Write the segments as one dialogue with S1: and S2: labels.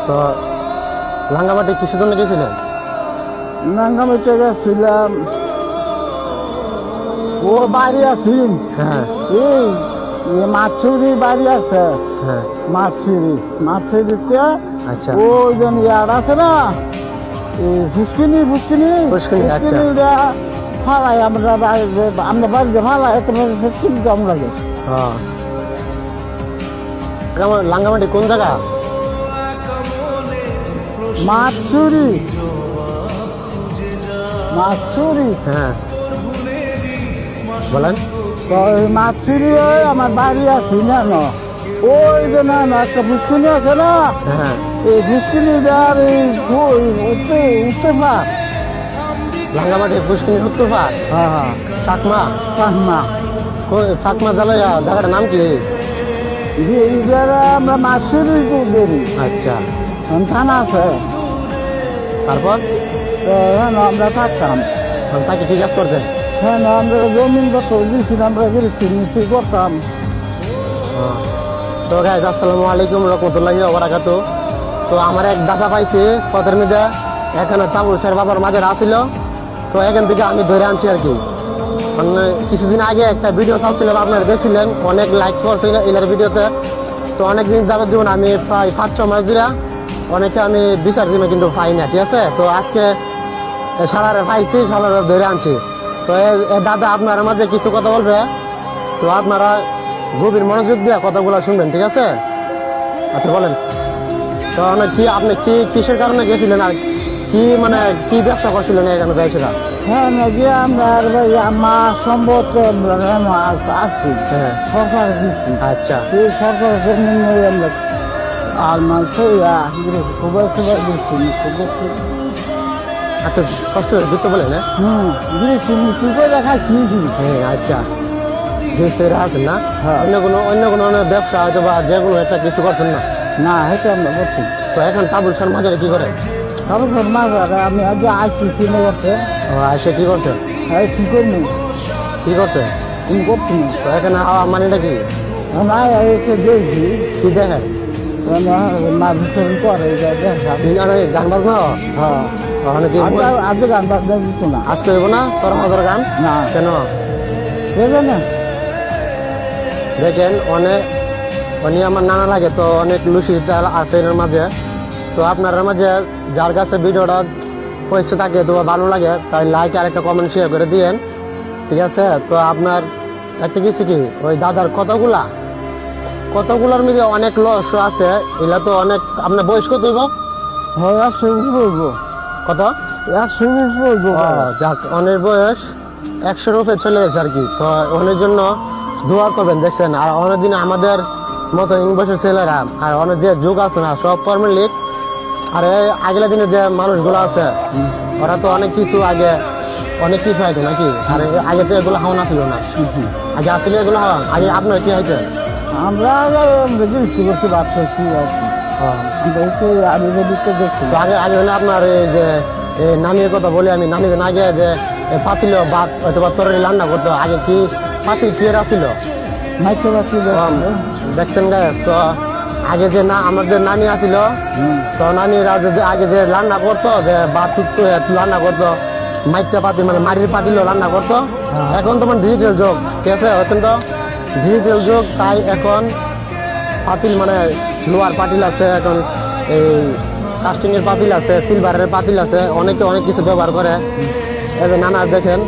S1: তো রাঙ্গামাটি কিসের জন্য গেছিলেন?
S2: রাঙ্গামাটি গেছিলাম, ও বাড়ি আছি।
S1: হ্যাঁ
S2: এই মাছুরি বাড়ি আছে,
S1: হ্যাঁ।
S2: মাছুরিতে
S1: আচ্ছা
S2: ওই জন ইয়ার আছে না, ফুসকিনি
S1: আচ্ছা।
S2: ফালাই আমরা বাড়িতে ফালাই ফুসকিনি কম লাগে।
S1: হ্যাঁ। রাঙ্গামাটি কোন জায়গা?
S2: মাছুরি
S1: হ্যাঁ বলেন।
S2: তো এই মাছুরি আমার বাড়ি আছি না, ওই যে না একটা ফুসকিনি আছে না,
S1: হ্যাঁ
S2: এই ফুসকিনি আর উঠতে পার।
S1: রাঙ্গামাটি পুষ্কিনীর উত্তর পাড়।
S2: হ্যাঁ হ্যাঁ,
S1: চাকমা
S2: চাকমা।
S1: চাকমা জালাইয়া জায়গাটার নাম কি?
S2: আমরা মাছুরি বেরি
S1: আচ্ছা
S2: থানা আছে,
S1: তারপর
S2: তো আমরা থাকতাম।
S1: তাকে কি কাজ করতেন?
S2: হ্যাঁ, আমরা জমিন কত দিয়েছি, আমরা গেছি মিস্ত্রি করতাম।
S1: তো গাইস আসসালামু আলাইকুম রহমতুল্লাহি ওয়া বারাকাতুহু। তো আমার এক দাদা পাইছে পথের মধ্যে, এখানে তাবুসের বাবার মাঝে আসছিল, তো এখান থেকে আমি ধরে আনছি আর কি। মানে কিছুদিন আগে একটা ভিডিও ছাড়ছিলাম, আপনারা দেখছিলেন, অনেক লাইক করছিল এলার ভিডিওতে। তো অনেকদিন যাবে জীবন আমি প্রায় 5-6 মাস ধরে অনেকে আমি বিচার দিনে কিন্তু পাই না, ঠিক আছে। তো আজকে সারারে পাইছি, সারারে ধরে আনছি। তো দাদা আপনার মাঝে কিছু কথা বলবে, তো আপনারা গভীর মনোযোগ দিয়ে কথাগুলো শুনবেন, ঠিক আছে? আচ্ছা বলেন। তো আপনি কিসের কারণে গেছিলেন, আর কি মানে কি ব্যবসা করছিলেন এখানে যাইছিলেন?
S2: হ্যাঁ, নাকি আমরা মা সম্ভব আসছি,
S1: হ্যাঁ
S2: সরকার দিচ্ছি।
S1: আচ্ছা
S2: এই সরকার জমি নেই আমরা, আর মানুষ খুবই সবার দিচ্ছি।
S1: একটু কষ্ট করে যুক্ত বলেন।
S2: দিয়েছি মিস্ত্রি করে দেখাচ্ছি।
S1: হ্যাঁ আচ্ছা, বুঝতে আছেন না?
S2: হ্যাঁ।
S1: অন্য কোনো ব্যবসা হয়তো বা যে কোনো একটা কিছু করছেন না?
S2: না, হেঁটে আমরা করছি।
S1: তো এখন তাবুলসার মাঝারে কি করে?
S2: তবে আমি আজ আসছি কিনে করতে।
S1: সে কি করছে?
S2: কি করবো,
S1: কি করছে?
S2: তুমি করছি না।
S1: তো এখানে হাওয়া মানেটা কি?
S2: না, এসে দেখছি
S1: কি দেখেন?
S2: মাছ ধরে করে
S1: গান বাজনা?
S2: হ্যাঁ,
S1: ওখানে কি
S2: আজ গান বাজনা দিত না।
S1: আজকে হইব না তোর মজার গান?
S2: না,
S1: কেন?
S2: বুঝলেন না?
S1: দেখেন উনি আমার নানা লাগে, তো অনেক লুসি আছে এর মাঝে। তো আপনার মাঝে যার কাছে ভিডিওটা পয়সা থাকে তো ভালো লাগে, তাই লাইক আর একটা কমেন্ট শেয়ার করে দিয়েন, ঠিক আছে? তো আপনার একটা কিছু কি ওই দাদার কতগুলোর মধ্যে অনেক লস আছে, এগুলা তো অনেক। আপনার বয়স কত হইব?
S2: হয় 120 বলবো।
S1: কত?
S2: 120 বলবো।
S1: যাক, অনেক বয়স 100-র উপরে চলে গেছে আর কি। তো অনেক জন্য দোয়া করবেন, দেখছেন। আর অনেক দিন আমাদের মতো ইউনিভার্সিটির ছেলেরা আর অনেক যে যুগ আছে না, সব ফর্মের লিগ। আর এই আগের দিনে যে মানুষগুলো আছে ওরা তো অনেক কিছু হয়তো নাকি। আর আগে তো এগুলো হাওয়া ছিল না, আগে আসলে এগুলো হাওয়া। আগে আপনার কি হয়েছে?
S2: আমরা বেশি করছি, বাদ করছি আর কি। আমি দেখছি
S1: আগে হলে আপনার এই যে নানির কথা বলি আমি, নানির আগে যে পাতিল ভাত হয়তো বা তরকারি রান্না করতো, আগে কি পাতিল কি ছিল?
S2: মাইকে বাচ্চি
S1: দেখছেন গায়ে। তো আগে যে আমাদের নানি আসিল, তো নানিরা আগে যে রান্না করতো, যে ভাত রান্না করতো মাইকটা পাতিল, মানে মাটির পাতিল রান্না করতো। এখন তো মানে ডিজিটাল যুগ, ঠিক আছে, এখন তো ডিজিটাল যুগ, তাই এখন পাতিল মানে লোহার পাতিল আছে, এখন এই কাস্টিংয়ের পাতিল আছে, সিলভারের পাতিল আছে, অনেকে অনেক কিছু ব্যবহার করে। এই যে নানা দেখেন,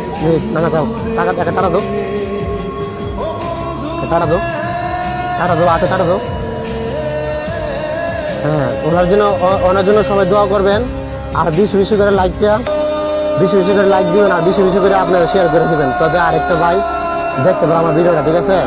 S1: নানা দাও টাকা টাকা টাকা দাও, টাকা দাও, টাকা দাও, হাতে টাকা দাও। হ্যাঁ, ওনার জন্য সবাই দোয়া করবেন। আর বেশি করে লাইক দিবেন, আর বেশি করে আপনারা শেয়ার করে দেবেন, তবে আরেকটা ভাই দেখতে পাবো আমার ভিডিওটা, ঠিক আছে?